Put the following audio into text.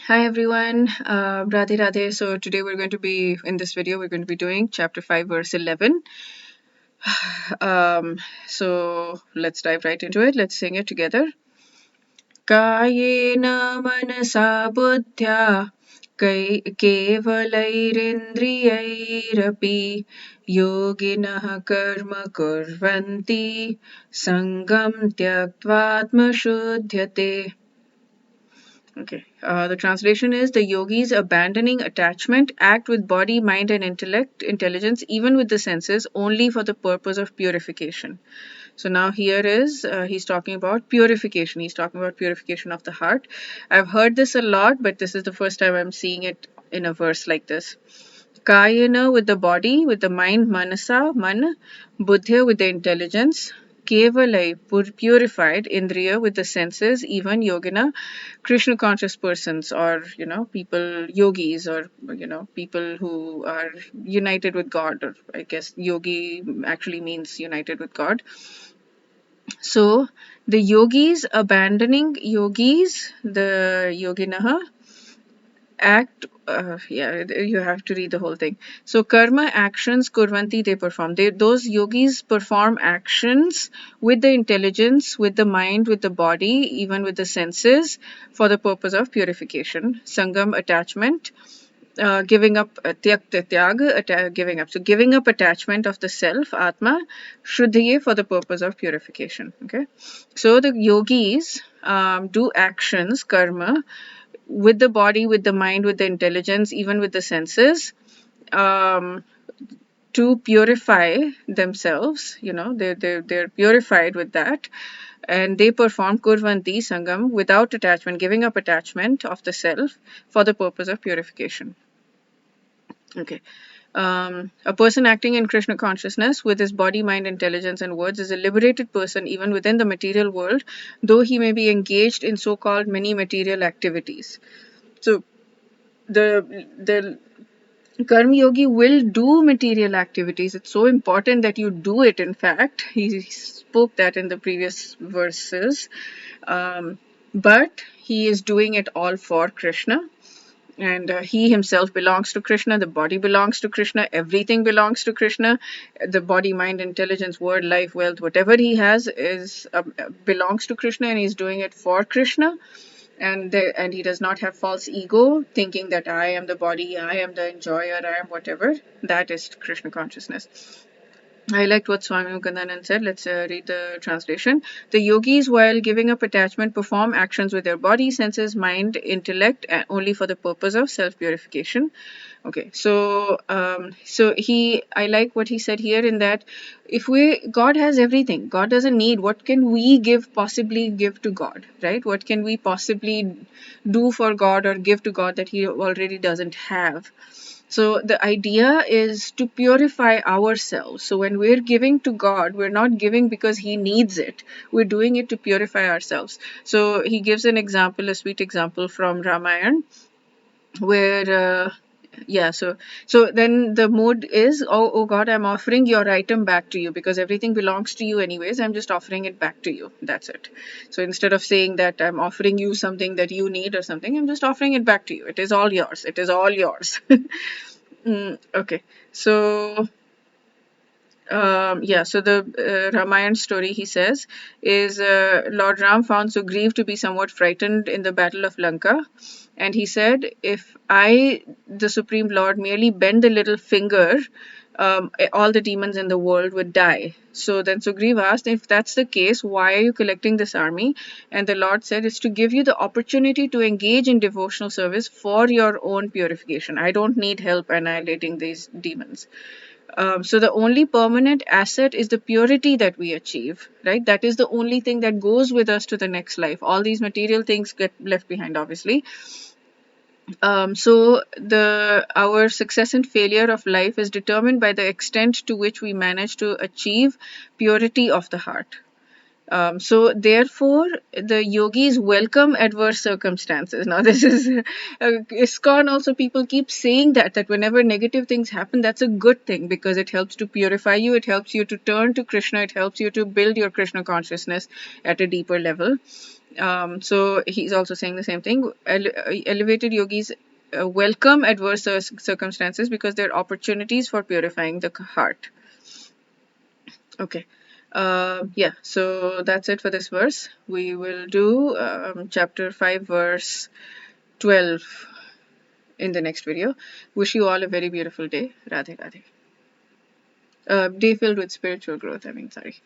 Hi everyone, Radhe Radhe. So today we're going to be, in this video, we're going to be doing chapter 5, verse 11. Um, so let's dive right into it. Let's sing it together. Kayena manasa buddhya kevalairindrayirapi yoginah karma kurvanti sangam tyaktvatma shuddhyate. Okay. The translation is the yogis abandoning attachment act with body, mind, and intelligence, even with the senses, only for the purpose of purification. So now here is he's talking about purification. He's talking about purification of the heart. I've heard this a lot, but this is the first time I'm seeing it in a verse like this. Kayana with the body, with the mind, manasa, man, buddhya with the intelligence, kevalai, purified, indriya with the senses, even yogina, Krishna conscious persons, or people, yogis, or people who are united with God, or I guess yogi actually means united with God. So the the yoginaha act, you have to read the whole thing. So karma actions kurvanti, they perform, those yogis perform actions with the intelligence, with the mind, with the body, even with the senses, for the purpose of purification. Sangam, attachment, giving up, giving up, so giving up attachment of the self, atma, shuddhiye, for the purpose of purification. Okay, so the yogis do actions, karma, with the body, with the mind, with the intelligence, even with the senses, um, to purify themselves. They're purified with that, and they perform kurvanti sangam without attachment, giving up attachment of the self for the purpose of purification. Okay. A person acting in Krishna consciousness with his body, mind, intelligence, and words is a liberated person even within the material world, though he may be engaged in so-called many material activities. So the Karma Yogi will do material activities. It's so important that you do it. In fact, he spoke that in the previous verses. But he is doing it all for Krishna. And he himself belongs to Krishna. The body belongs to Krishna. Everything belongs to Krishna. The body, mind, intelligence, word, life, wealth, whatever he has is belongs to Krishna, and he's doing it for Krishna. And he does not have false ego, thinking that I am the body, I am the enjoyer, I am whatever. That is Krishna consciousness. I liked what Swami Mukundanand said. Let's read the translation. The yogis, while giving up attachment, perform actions with their body, senses, mind, intellect, only for the purpose of self-purification. Okay, so I like what he said here, in that God has everything. God doesn't need. What can we possibly give to God, right? What can we possibly do for God or give to God that he already doesn't have? So the idea is to purify ourselves. So when we're giving to God, we're not giving because he needs it. We're doing it to purify ourselves. So he gives an example, a sweet example from Ramayana, where so then the mood is, oh God, I'm offering your item back to you, because everything belongs to you anyways. I'm just offering it back to you. That's it. So instead of saying that I'm offering you something that you need or something, I'm just offering it back to you. It is all yours. It is all yours. Okay, so so the Ramayana story, he says, is Lord Ram found Sugriv to be somewhat frightened in the battle of Lanka. And he said, if I, the Supreme Lord, merely bend the little finger, all the demons in the world would die. So then Sugriv asked, if that's the case, why are you collecting this army? And the Lord said, it's to give you the opportunity to engage in devotional service for your own purification. I don't need help annihilating these demons. So the only permanent asset is the purity that we achieve, right? That is the only thing that goes with us to the next life. All these material things get left behind, obviously. So our success and failure of life is determined by the extent to which we manage to achieve purity of the heart. So therefore, the yogis welcome adverse circumstances. Now, this is ISKCON also. People keep saying that whenever negative things happen, that's a good thing, because it helps to purify you. It helps you to turn to Krishna. It helps you to build your Krishna consciousness at a deeper level. So he's also saying the same thing. Elevated yogis welcome adverse circumstances because they're opportunities for purifying the heart. Okay. Yeah, so that's it for this verse. We will do chapter 5, verse 12 in the next video. Wish you all a very beautiful day. Radhe Radhe. Day filled with spiritual growth, I mean, sorry.